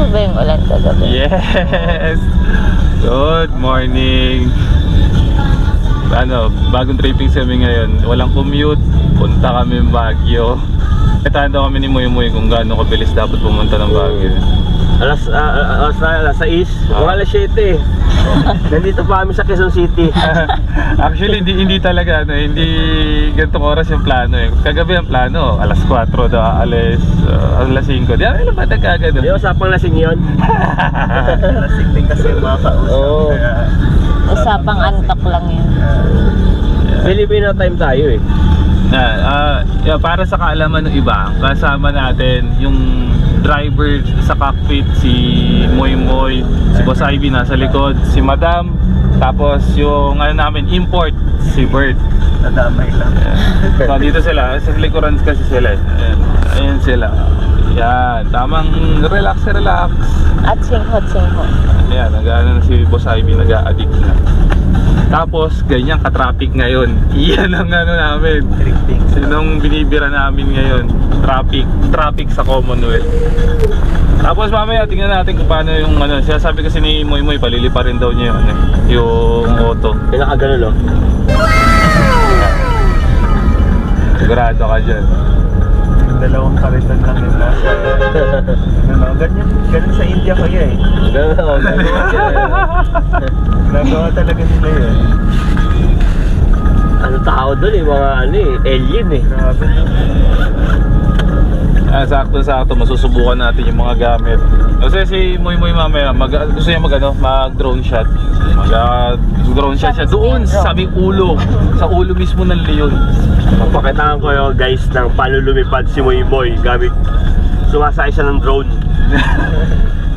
ba yung ulan kagabi? Yes! Good morning! Ano, bagong tripping kami ngayon. Walang commute. Punta kami ng Baguio. Kailangan daw kami ni Moy Moy kung gaano kabilis dapat pumunta ng Baguio. Alas 6, alas 7. Nandito pa kami sa Quezon City. Actually, hindi talaga, ano, hindi ganitong oras yung plano eh. Kagabi ang plano, alas 4 daw, alas 5. Di ano ba nagkagano? Di usapang lasing yun. Lasing din kasi yung mga kausap. Oo. Usapang antok lang yun. Filipino time tayo eh. Para sa kaalaman ng iba, kasama natin yung driver sa cockpit, si Moy Moy, si Boss Ivy nasa likod, si Madam, tapos yung ano namin, import, si Bert. Nadamay lang. So dito sila, sa likuran kasi sila. Ayan sila. Yan, tamang relax. At singhot. Ayan, nag-ano na si Boss Ivy, nag-a-addict na. Tapos, ganyan ka-traffic ngayon. Iyan ang ano namin. Sinong binibira namin ngayon. Traffic sa Commonwealth. Tapos mamaya, tingnan natin kung paano yung ano. Siya sabi kasi ni Moy Moy, palili pa rin daw niya yung, yung auto. Pinakagano no? Sigurado ka dyan. Dalawang kariton lang yung nasa. Ganun sa India kaya eh. Gano'n. Nagawa talaga nila yun. Ano tao doon eh, mga ano eh, alien eh. Grabe no. Sakto, masusubukan natin yung mga gamit. Kasi si Moy Moy mamaya, gusto niya mag-drone shot. Mag-drone shot siya doon sa may ulo. Sa ulo mismo ng leon. Papakitaan ko yung guys ng paano lumipad si Moy Moy gamit sumasakay siya ng drone.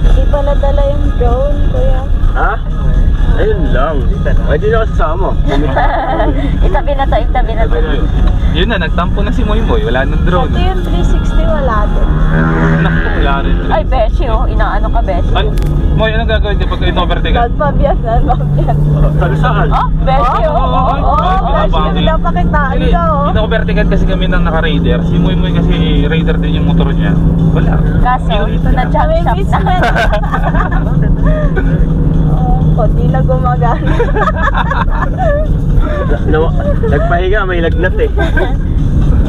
Hindi pala dala yung drone, kuya. Ha? Ayun lang. Ay, di na ako sasama. Itabi na to. Yun na, nagtampo na si Moy Moy. Wala nang drone. Ito yung 360, wala din. Naku, wala rin. Ay, Beshi, oh. Inaano ka, Beshi. Ay, Moy, anong gagawin niya pag ito-overtake ka? Nagpabiyan. Sabi saan? Oh, Beshi, oh. Beshi, Beshi, napakitaan ka, oh. Ino-overtake kasi kami ng naka-raider. Si Moy Moy kasi raider din yung motor niya. Wala. Kaso, na-jump shop na. Hindi na gumagana. Nagpahiga, may lagnat eh.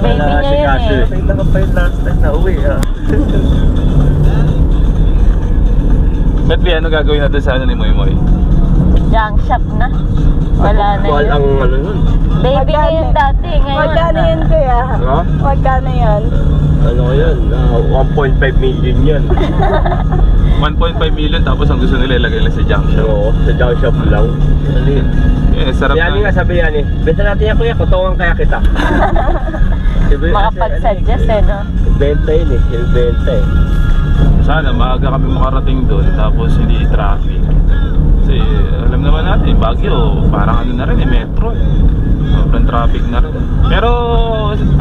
Baby niya yun eh. Nakita ko pa yung last time na uwi ah. Betli, ano gagawin natin sa ano ni Moy Moy? Junk shop na. Wala na Buwan yun. ang ano nun. Baby niya yun dati. Ngayon. Magkano yun kuya? Ha? Magkano yun? Ano ko yun? 1.5 million yun. 1.5 million tapos ang gusto nila ilagay lang sa junk shop. Oo, sa junk shop lang. Ano yun? Sarap Yani nga, sabi yan eh. Benta natin yan kuya, kutungan kaya kita. Makapag-suggest eh, no? Benta yun eh, yung benta eh. Sana maaga kami makarating doon tapos hindi traffic. Kasi alam naman natin, Baguio parang ano na rin eh, metro eh. Sobrang traffic na rin. Pero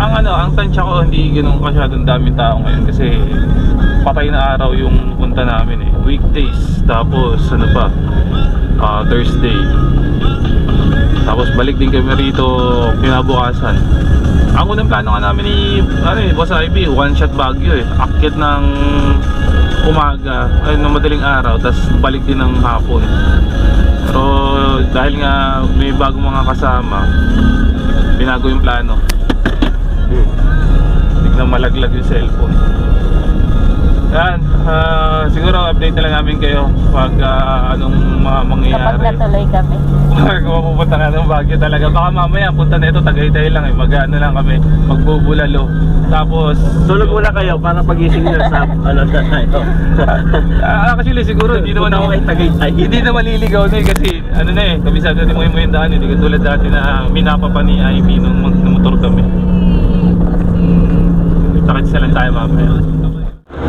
ang tansya ko hindi ganoon masyadong daming tao ngayon kasi patay na araw yung punta namin eh. Weekdays tapos ano pa, Thursday. Tapos balik din kami rito kinabukasan. Ang unang plano nga namin ni Boss Ivy, one shot Baguio eh. Akyat ng umaga, ay ng madaling araw, tapos balik din ng hapon. Pero dahil nga may bagong mga kasama, binago yung plano. Tignan malaglag yung cellphone. Yan, siguro update na lang namin kayo pag anong mga mangyayari. Kapag natuloy kami. Kung mapupunta nga ng Baguio talaga. Baka mamaya punta na ito, Tagaytay lang eh. Mag-ano lang kami, magbubulalo. Tapos Tulog muna kayo para pagising nyo sa ano na tayo. actually siguro hindi naman ako hindi na maliligaw na eh. Kasi ano na eh, kabisado ni Moy Moy yung daan. Hindi katulad dati na minapa pa ni Ivy nung motor kami. Takit lang tayo mamaya.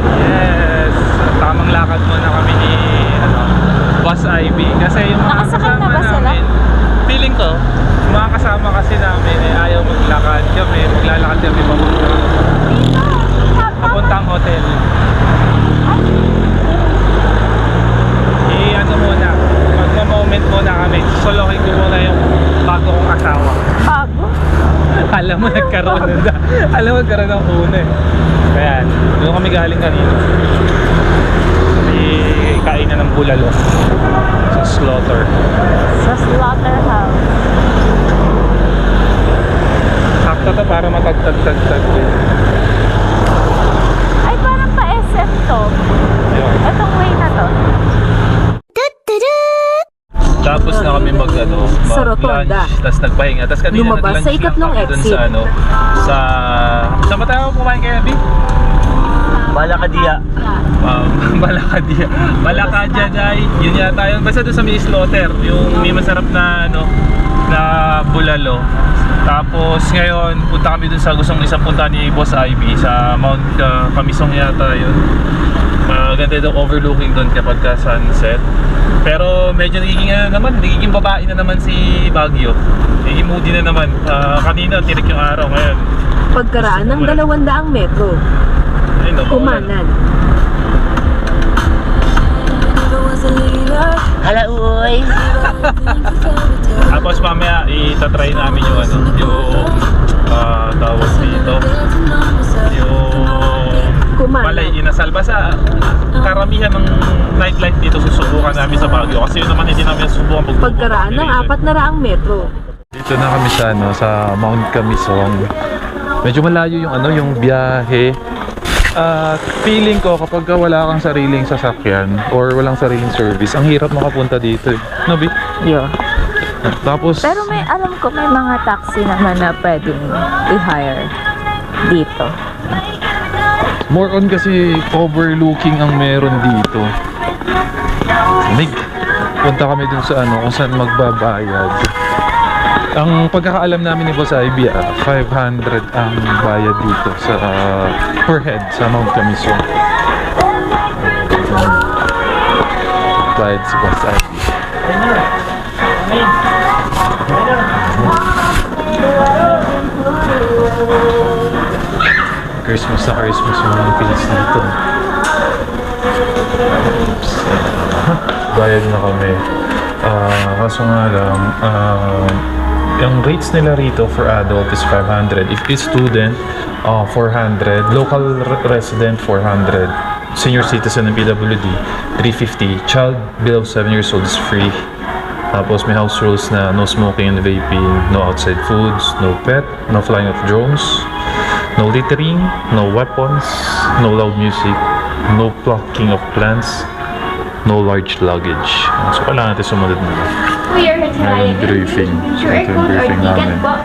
Yes, tamang lakad muna kami ni Boss Ivy kasi yung mga Nakasakay na kasama ba sila? namin, feeling ko yung mga kasama kasi namin ay ayaw maglakad kami, maglalakad kami papuntang hotel. I-ano muna, magma-moment muna kami, solokin ko muna yung bago kong asawa. Bago? Alam mo nagkaroon ng una eh. Kaya doon kami galing kanina. kainan ng bulalo sa slaughter. Sa slaughterhouse. Sakto to para matagtag-tag din. Ay, parang pa-SF to. Yun. Itong way na to. Tapos na kami Sa rotonda. mag-lunch, tapos nagpahinga. Tapos kanina Lumabas nag-lunch sa ikatlong lang kami dun exit. sa ba tayo kumain kaya, Bi? Malakadia. Malakadia, Jai. Yun yata yun. Basta doon sa may slaughter, yung may masarap na na bulalo. Tapos ngayon, punta kami dun sa gustong isang punta ni Boss Ivy sa Mount Kamisong yata yun. Ganda yung overlooking doon kapag ka sunset. Pero medyo nagiging babae na naman si Baguio. Nagiging moody na naman. Kanina, tirik yung araw ngayon. Pagkaraan ng 200 metro. Ayun, no, Kumanan. Hala, uy. Tapos mamaya itatry namin yung tawag dito. Yung malay inasal. Basta karamihan ng nightlife dito susubukan namin sa Baguio. Kasi yun naman hindi namin susubukan Pagkaraan ng 400 metro. Dito na kami sa Mount Kamisong. Medyo malayo yung biyahe. Feeling ko kapag wala kang sariling sasakyan or walang sariling service, ang hirap makapunta dito. No, Bi? Yeah. Tapos Pero alam ko may mga taxi naman na pwedeng i-hire dito. more on kasi overlooking ang meron dito. Punta kami dun sa kung saan magbabayad. Ang pagkakaalam namin ni Boss Ivy, 500 ang bayad dito sa per head sa Mount Kamisong. Bayad si Boss Ivy. Christmas na Christmas yung mga pilis dito. Bayad na kami. Kaso nga lang, yung rates nila rito for adult is 500. If it's student, 400. Local resident, 400. Senior citizen and PWD, 350. Child below 7 years old is free. Tapos may house rules na no smoking and vaping, no outside foods, no pet, no flying of drones, no littering, no weapons, no loud music, no plucking of plants, no large luggage. So kailangan natin sumunod na. We are here May briefing. QR Ito yung code or briefing ticket namin. po.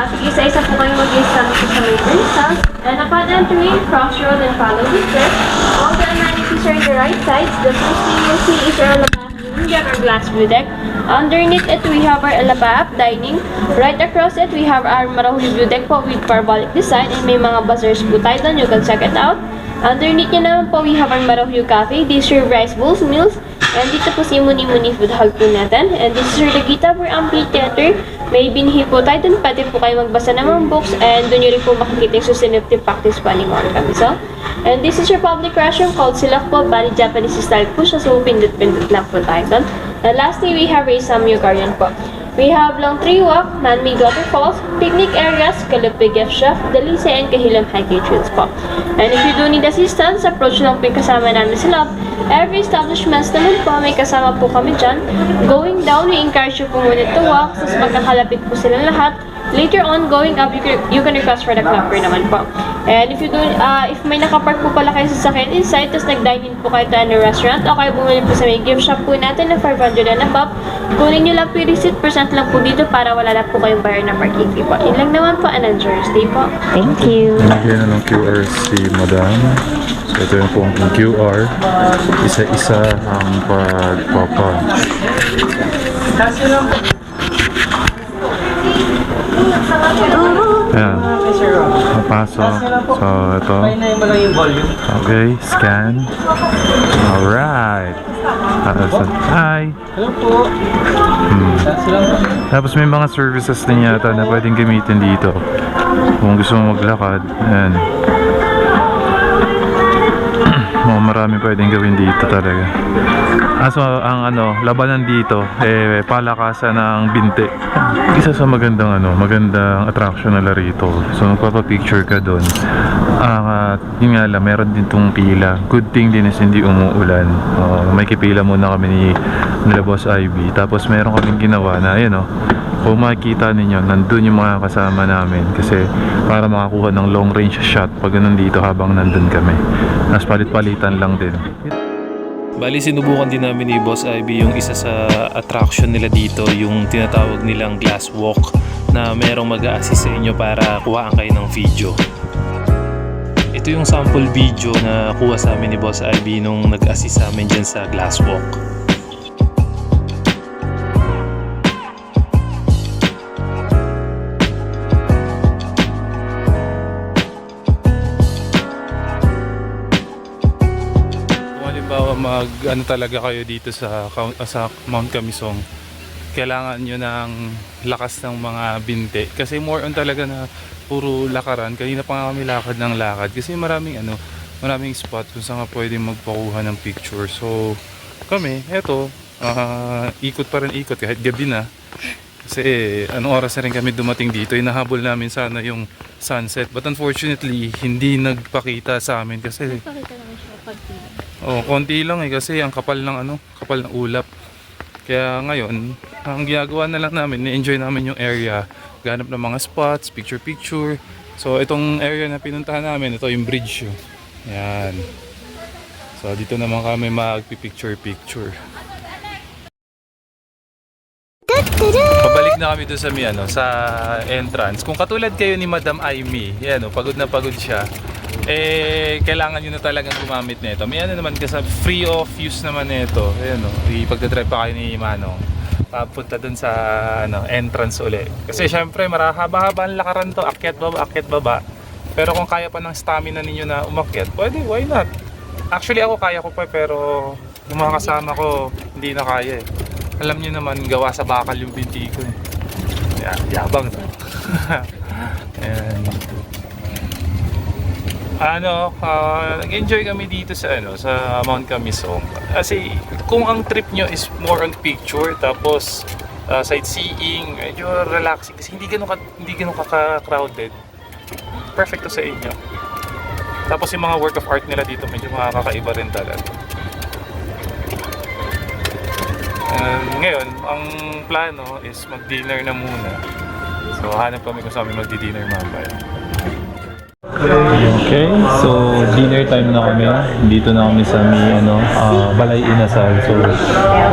Sige, isa-isa po kayo mag-isama sa may person. And upon entering, cross road and follow the stairs. All the amenities are on the right side. The first thing you'll see is our Alabama Ninja or glass view deck. Underneath it, we have our Alabama dining. Right across it, we have our Marahuli view deck po with parabolic design. And may mga buzzers po tayo doon. You can check it out. Underneath niya naman po, we have our Marahuli Cafe. They serve rice bowls, meals. And dito po si Muni Food Hall po natin. And this is the Gita for Amphitheater. May binhi po tayo dun. Pwede po kayo magbasa ng mga books. And dun nyo rin po makikita yung sustainability practice pa ni Mount Kamisong. And this is your public restroom called Silak po. Bali Japanese style po siya. So pindot-pindot lang po tayo dun. And lastly, we have a Samyu Garden po. We have Long Tree Walk, man-made waterfalls, picnic areas, Kalupi Gift Shop, Dalise, and Kahilam Hiking Trails po. And if you do need assistance, approach lang po yung kasama namin sa lab. Every establishments naman po, may kasama po kami dyan. Going down, we encourage you po muna to walk, tapos magkakalapit po sila lahat. Later on, going up, you can request for the clubber naman po. And if may nakapark po pala kayo sa sakyan inside, tapos nag-dine in po kayo to a restaurant, o kayo bumili po sa may gift shop po natin na 500 and above, kunin nyo lang po yung receipt, percent lang po dito para wala na po kayong bayar na parking fee po. Yun lang naman po, and enjoy your stay po. Thank you. Binigyan na ng QR si Madam. So ito yung pong QR. Isa-isa ang pagpapunch. Ayan. Napasok. So ito. Okay, scan. Alright. Hi. Hello po. Tapos may mga services din yata na pwedeng gamitin dito. Kung gusto mo maglakad. Ayan. Marami pwedeng gawin dito talaga. So ang labanan dito palakasan ng binte. Isa sa magandang attraction nila rito. So magpapa-picture ka doon. Yun nga lang, meron din tong pila. Good thing din is hindi umuulan. May kipila muna kami nila Boss Ivy. Tapos meron kaming ginawa na kung makikita ninyo, nandun yung mga kasama namin kasi para makakuha ng long range shot pag nandito habang nandun kami. Nas palit-palitan lang din. Bali, sinubukan din namin ni Boss Ivy yung isa sa attraction nila dito, yung tinatawag nilang glass walk na merong mag-a-assist sa inyo para kuhaan kayo ng video. Ito yung sample video na kuha sa amin ni Boss Ivy nung nag-assist sa amin dyan sa glass walk. Talaga kayo dito sa Mount Camisong, kailangan nyo ng lakas ng mga binte kasi more on talaga na puro lakaran. Kanina pa nga kami lakad ng lakad kasi maraming spot kung saan ka pwede magpakuha ng picture. So kami ikot pa rin ikot kahit gabi na kasi anong oras na rin kami dumating dito. Inahabol namin sana yung sunset but unfortunately hindi nagpakita sa amin kasi konti lang kasi ang kapal ng ulap. Kaya ngayon, ang ginagawa na lang namin, ni-enjoy namin yung area, ganap ng mga spots, picture. So itong area na pinuntahan namin, ito yung bridge. Yan. So dito naman kami magpi-picture. Pabalik na kami doon sa entrance. Kung katulad kayo ni Madam Aimee, pagod na pagod siya. Kailangan nyo na talagang gumamit nito. May naman kasi free of use naman nito. Ipagdadrive pa kayo ni Manong papunta dun sa entrance uli. Kasi syempre marahaba-haba ang lakaran to, akyat baba. Pero kung kaya pa ng stamina ninyo na umakyat, pwede, why not? Actually ako kaya ko pa, pero yung mga kasama ko hindi na kaya Alam nyo naman, gawa sa bakal yung binti ko Yabang to. Nag-enjoy kami dito sa Mount Camisong. Kasi kung ang trip nyo is more on picture tapos sightseeing, medyo relaxing kasi hindi ganun ka-crowded. Perfect to sa inyo. Tapos yung mga work of art nila dito medyo makakaiba rin talaga. Ngayon, ang plano is mag-dinner na muna. So hanap kami kung saan magdi-dinner mamaya. Okay, so dinner time na kami. Dito na kami sa Balay Inasal. So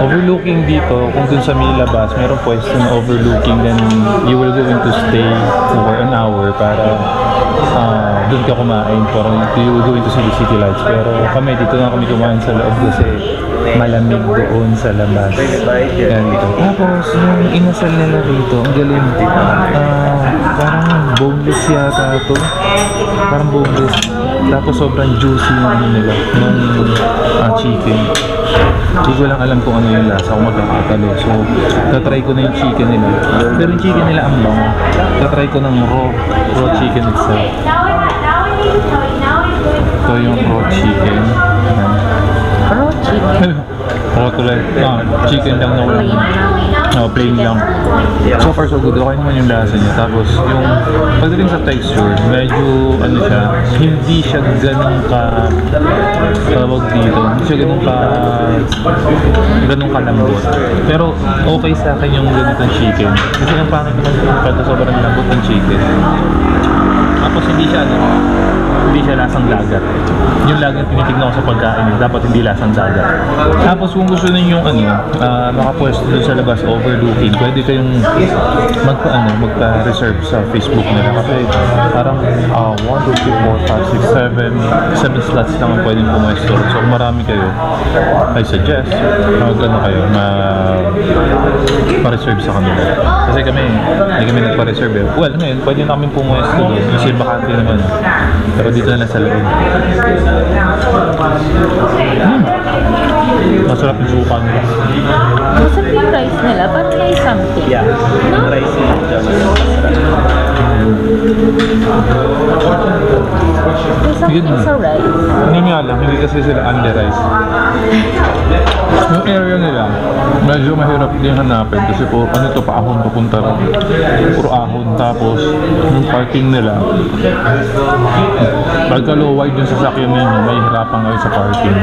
overlooking dito, kung dun sa may labas, meron pwesto na overlooking, then you will going to stay for an hour para dun ka kumain. Parang you will going to see the city lights. Pero kami, dito na kami kumain sa loob kasi malamig doon sa labas. Yan dito. Tapos yung inasal nila rito, ang galing. Parang boneless yata ito. Parang boneless. Tapos sobrang juicy nila nung chicken. Hindi ko lang alam kung ano yung lasa, kung magkakatalo. So, tatry ko na yung chicken nila. Pero yung chicken nila ang bango. Tatry ko ng raw chicken itself. Ito yung raw chicken. Raw chicken? Raw tuloy. Chicken lang na wala. Plain lang. So far so good. Okay naman yung lasa niya. Tapos yung pagdating sa texture, medyo hindi siya ganun tawag dito. Hindi siya ganun kalambot. Pero okay sa akin yung ganitong chicken. Kasi ang pangit naman pag sobrang lambot ng chicken. Tapos hindi siya lasang dagat. Yung lagi na tinitignan ko sa pagkain, dapat hindi lasang dagat. Tapos kung gusto niyo yung makapwesto doon sa labas overlooking, pwede kayong magpa-reserve sa Facebook nila kasi parang 1, 2, 3, 4, 5, 6, 7 slots lang ang pwedeng pumwesto. So kung marami kayo, I suggest pa-reserve sa kanila. Kasi hindi kami nagpa-reserve Well, ngayon, pwede namin pumwesto doon kasi bakante naman. Pero dito na lang sa loob. Masarap yung suka nila. Masarap yung rice nila, parang may something. Yeah, rice nila. May something sa rice. Hindi nga lang, hindi kasi sila under-ice. Yung area nila, medyo mahirap din hanapin kasi po, ano to, paahon papunta rin. Puro ahon, tapos yung parking nila, pagka low wide yung sasakyan ninyo, may hirapan kayo sa parking.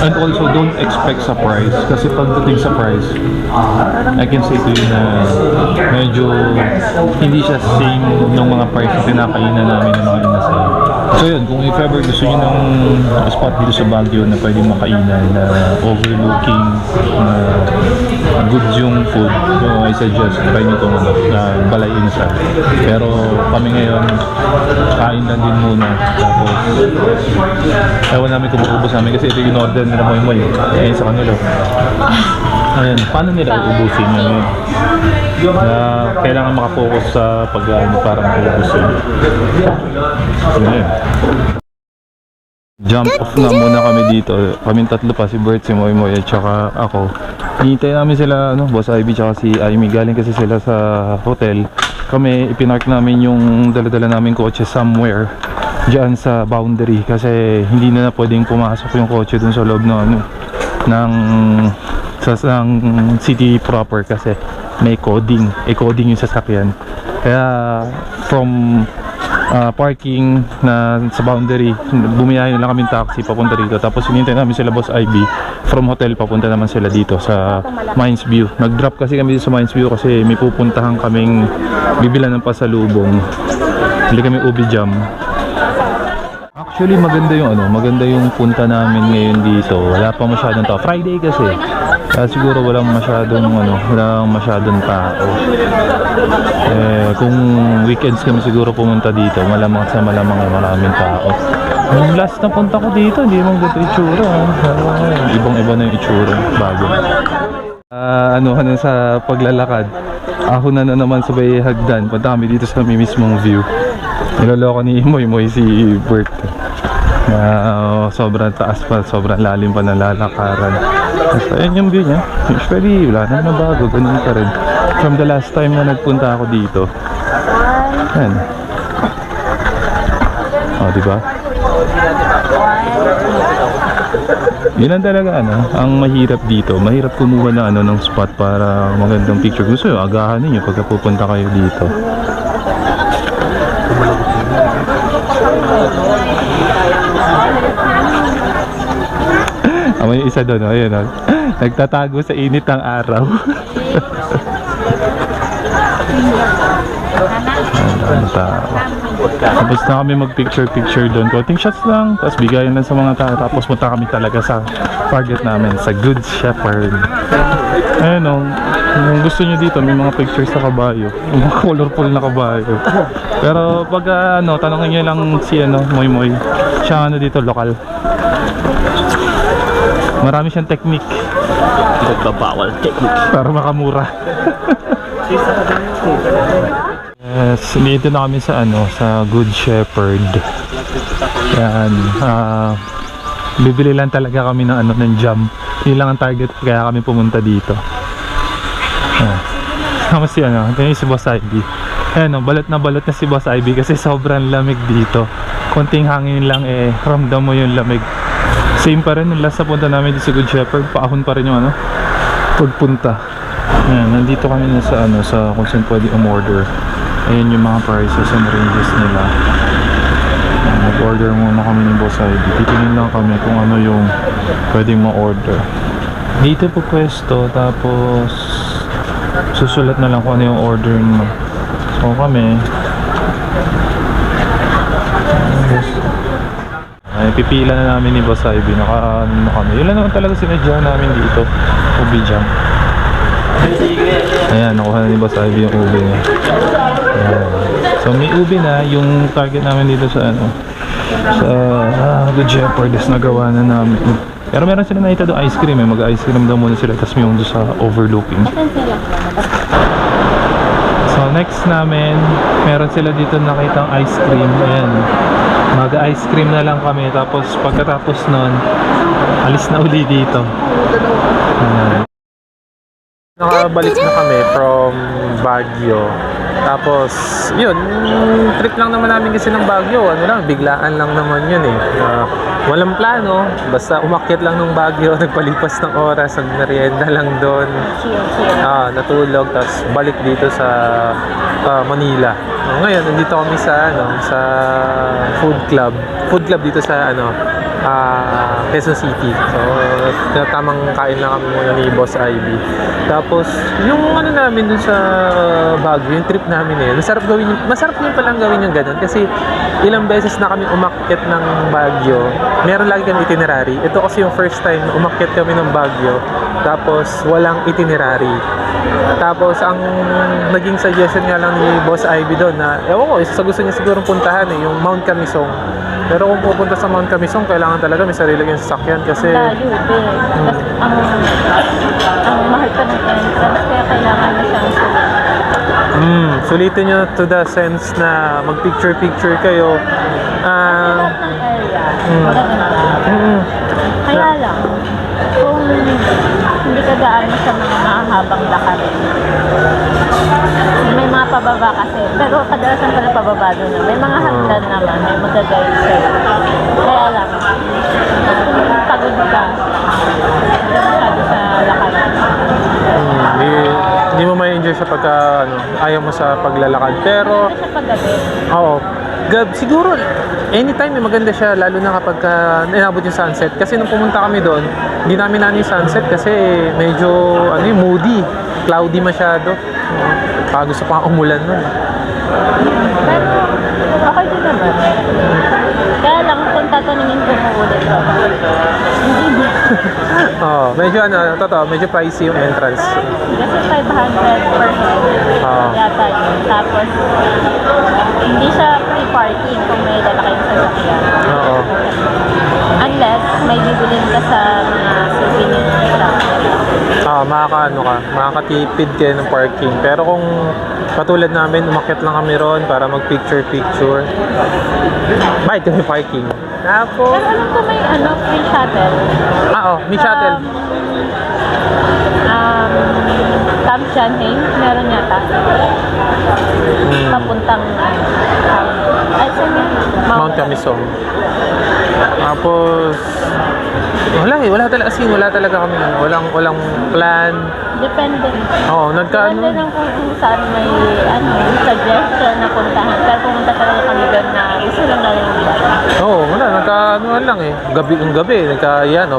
And also, don't expect sa price kasi pagdating sa price, I can say to you na medyo hindi siya same ng mga price na pinakainan namin ng mga inasal. So yun, kung if ever gusto nyo ng spot dito sa Baguio na pwede makainan na overlooking good yung food, so I suggest try nyo itong Balay Inasal. Pero kami ngayon, kain lang din muna. Tapos, ewan namin kung maubos namin kasi ito yung order nila Moy. Ayun sa kanila. Ayun, paano nila uubusin yun? Kailangan makafocus sa pag-ano para maubusin. Ayun. Jump off na muna kami dito. Kaming tatlo pa, si Bert, si Moy at saka ako. Hinihintay namin sila, Boss Ivy tsaka si Amy. Galing kasi sila sa hotel. Kami, ipinark namin yung dala-dala namin kotse somewhere dyan sa boundary kasi hindi na pwedeng pumasok yung kotse dun sa loob ng city proper kasi may coding. Coding yung sasakyan. Kaya from parking na sa boundary, bumiyahin lang kaming taxi papunta dito, tapos hinintay namin sila Boss Ivy. From hotel papunta naman sila dito sa Mines View. Nag-drop kasi kami dito sa Mines View kasi may pupuntahan kaming bibilan ng pasalubong. Hindi kami ubi jam. Actually maganda yung punta namin ngayon dito. Wala pa masyadong tao. Friday kasi. Kaya siguro walang masyadong tao. Kung weekends kami siguro pumunta dito, malamang maraming tao. Yung last na punta ko dito, hindi mong ganito itsura. Ibang-iba na yung itsura. Bago. Sa paglalakad. Ako na naman sabay hagdan. Punta kami dito sa mismong view. Niloloko ni Moy si Bert. Sobrang taas pa, sobrang lalim pa ng lalakaran. So, ayan yung view niya. Usually, wala na bago, ganun pa rin. From the last time na nagpunta ako dito. Ayan. Diba? Yun lang talaga, ang mahirap dito. Mahirap kumuha na ng spot para magandang picture. Gusto nyo, agahan ninyo pagka pupunta kayo dito. May isa doon, ayun, nagtatago sa init ng araw. Tapos na kami mag-picture doon. Konting shots lang, tapos bigayan lang sa mga tao. Tapos punta kami talaga sa target namin, sa Good Shepherd. Ayun, kung gusto nyo dito, may mga pictures sa kabayo. Mga colorful na kabayo. Pero pag tanongin nyo lang si Moy, siya dito, lokal. Marami siyang technique. Nagbabawal technique. Para makamura. Yes, dito na kami sa sa Good Shepherd. Yan. Bibili lang talaga kami ng jam. Yun lang ang target kaya kami pumunta dito. Tapos si si Boss Ivy. Balot na si Boss Ivy kasi sobrang lamig dito. Konting hangin lang ramdam mo yung lamig. Same pa rin, last na punta namin dito sa Good Shepherd, paahon pa rin yung pagpunta. Ayan, nandito kami sa kung saan pwede umorder. Ayan yung mga prices and ranges nila. Mag-order muna kami ng Boss Ivy. Titingin lang kami kung ano yung pwedeng ma-order. Dito po pwesto, tapos susulat na lang kung ano yung order mo. So kami, pipila na namin ni Boss Ivy. Kami. Yun lang naman talaga sinadya namin dito. Ubi jam. Ayan, nakuha na ni Boss Ivy yung ubi niya. So may ubi na. Yung target namin dito sa Good Shepherd is nagawa na namin. Pero meron sila nakita doon ice cream. Mag-ice cream daw muna sila. Tapos may yung doon sa overlooking. So next namin, meron sila dito nakitang ice cream. Ayan. Mag-ice cream na lang kami, tapos pagkatapos nun, alis na uli dito. Nakabalik na kami from Baguio. Tapos, yun, trip lang naman namin kasi ng Baguio. Ano lang, biglaan lang naman yun eh. Walang plano, basta umakyat lang ng Baguio, nagpalipas ng oras, nagmerienda lang doon. Natulog, tapos balik dito sa Manila. Ngayon, nandito kami sa food club dito sa Quezon City. So, tamang kain lang kami muna ni Boss Ivy. Tapos, yung namin dun sa Baguio, yung trip namin masarap din palang gawin yung ganun kasi ilang beses na kami umakyat ng Baguio. Meron lagi kami itinerary. Ito kasi yung first time na umakyat kami ng Baguio tapos walang itinerary. Tapos ang naging suggestion nga lang ni Boss Ivy doon na ewan ko, isa sa gusto niya siguro puntahan yung Mount Camisong. Pero kung pupunta sa Mount Camisong, kailangan talaga may sarili kang sasakyan kasi Layo din. Ang mahal pa ng entrance, kaya kailangan na siyang sulitin nyo to the sense na mag-picture-picture kayo. Lahat ng area, magaganda. Kaya lang, kung hindi ka gaano sa mga mahahabang lakarin, may mga pababa kasi, pero kadalasan pala pababa doon na. May mga hagdan naman, may magagayad sa'yo. Kaya lang, kung pagod ka, masyado sa lakarin. Hindi mo ma-enjoy siya pagka ayaw mo sa paglalakad. Pero, Kasi sa paggabi, oo. Siguro, anytime maganda siya, lalo na kapag inabot yung sunset. Kasi nung pumunta kami doon, hindi namin yung sunset kasi medyo moody, cloudy masyado. Gusto pa umulan nun. pero okay din naman. Kaya lang, kung tatanungin ko mo ulit ba? Hindi. Medyo pricey yung entrance. Kasi 500 per head. Yata yun. Tapos, hindi siya free parking kung may dala kayong sasakyan. Oo. Unless may bibilin ka sa mga souvenir shop. Makakatipid kayo ng parking. Pero kung katulad namin, umakyat lang kami ron para mag-picture-picture. Bayad kami parking. Tapos, Pero alam ko may free shuttle. may shuttle. Camp Chanhain, meron yata. Papuntang saan yun? Mount Camisong. Tapos, wala talaga kami walang plan. Depende. Nagkaano. Depende lang kung saan may suggestion na puntahan. Pero pumunta talaga kami doon na gusto lang namin yung Nagkaano lang gabi,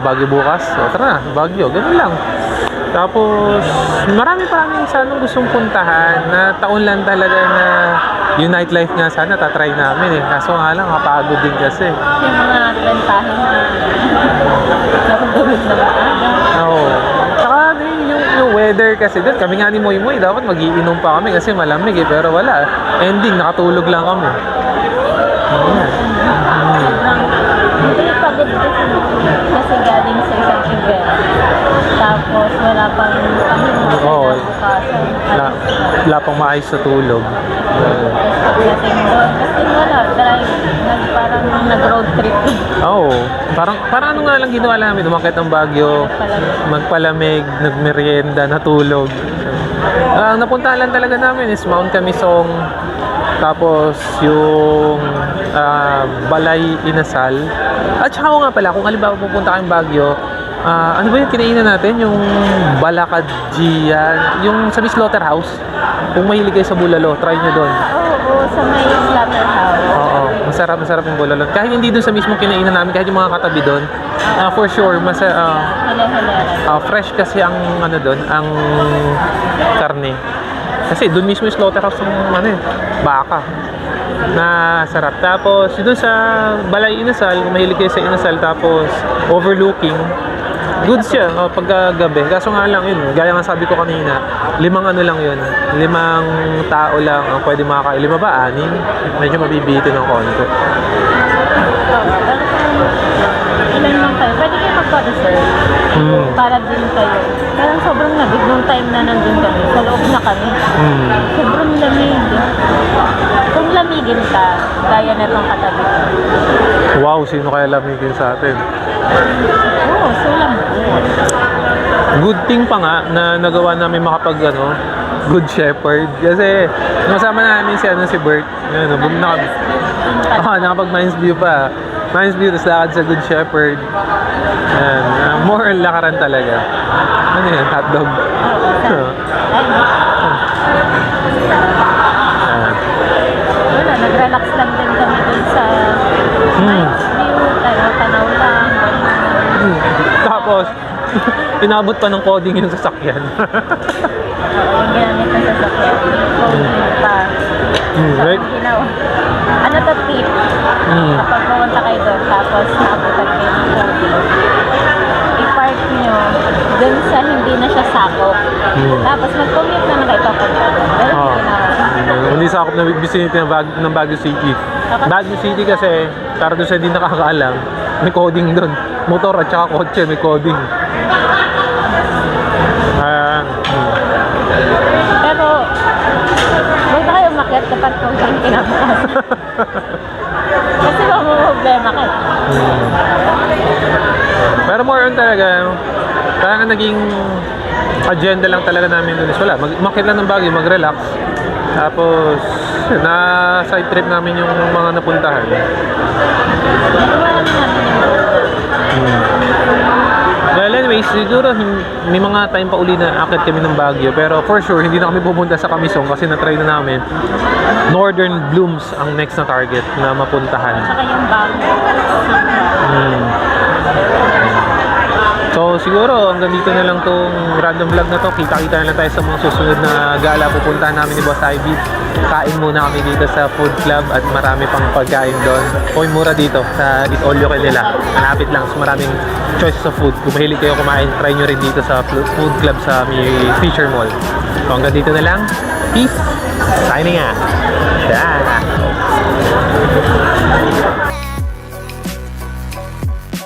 Baguio bukas. Tara na, Baguio, ganun lang. Tapos, marami pa kami sanang gustong puntahan na taon lang talaga na yung nightlife nga sana tatry namin Kaso nga lang, kapagod din kasi. yung mga rentahin na nakagawin na maaga. Tsaka yung weather kasi doon, kami nga ni Moy Moy, dapat magiinom pa kami kasi malamig pero wala. Ending, nakatulog lang kami. Hindi pagod kasi galing sa isang event. Tapos wala pang kami bukasan. Wala pang maayos sa tulog. Kasi wala, parang nag-road trip. Parang nga lang ginawa namin, umakyat ng Baguio, magpalamig, nagmerienda, natulog. Ang napuntahan lang talaga namin is Mount Camisong, tapos yung Balay Inasal. At saka nga pala, kung halimbawa pupunta kayong Baguio, ano ba yung kinainan natin? Yung Balakadjian, yung sa Slaughterhouse. Kung mahilig kayo sa bulalo, try nyo doon. Sa may slaughterhouse. Masarap yung bulalo. Kahit hindi doon sa mismong kinainan namin, kahit yung mga katabi doon, for sure, fresh kasi ang doon, ang karne. Kasi doon mismo yung slaughterhouse ng baka. Na sarap. Tapos doon sa Balay Inasal, kung mahilig kayo sa Inasal, tapos overlooking, good siya pagkagabi. Kaso nga lang yun, gaya nga sabi ko kanina, 5 lang yun. 5 tao lang ang pwede makakain. 5 ba? 6? Medyo mabibito ng konti. Ilan lang kayo? Pwede kayo magpa-reserve para din kayo. Parang sobrang lamig nung time na nandun kami. Sa loob na kami. Sobrang lamig. Kung lamigin ka, gaya na itong katabi ko. Wow, sino kaya lamigin sa atin? So lamig. good thing pa nga na nagawa namin makapag ano, Good Shepherd. Kasi nasama namin si Bert. Ano, nakapag Mines View pa. Mines View, tapos lakad sa Good Shepherd. Ayan, more lakaran talaga. Ano yan? Hotdog. Wala, nag-relax lang din kami dun sa nice view, tanaw lang. Tapos, inabot pa ng coding yung sasakyan. Yung ginamit na sasakyan, coding pa. Right? Ginawa. Ano to tip? Kapag pumunta kayo doon, tapos nakabutan kayo ng coding, i-park nyo dun sa hindi na siya sakop. Tapos mag-commute naman kayo papunta doon. Pero ginawa. Hindi sakop na vicinity ng Baguio City. Baguio City kasi, para doon sa hindi nakakaalam, may coding doon. Motor at saka kotse, may coding. Pero, huwag na kayo umakyat kapag coding kinabukas. Kasi mamumblema ka. Pero more on talaga, parang naging agenda lang talaga namin doon is wala. Umakyat lang ng Baguio, mag-relax. Tapos, na side trip namin yung mga napuntahan. Well, anyways, siguro may mga time pa uli na akit kami ng Baguio. Pero for sure, hindi na kami pupunta sa Camisong kasi na-try na namin. Northern Blooms ang next na target na mapuntahan. Saka yung bago. So siguro hanggang dito na lang tong random vlog na to. Kita-kita na lang tayo sa mga susunod na gala. Pupuntahan namin ni Boss Ivy. Kain muna kami dito sa food club at marami pang pagkain doon. Oy, mura dito sa Eat All You Can nila. Malapit lang, so maraming choices of food. Kung mahilig kayo kumain, try nyo rin dito sa food club sa Fisher Mall. So hanggang dito na lang. Peace! Signing out! Ciao!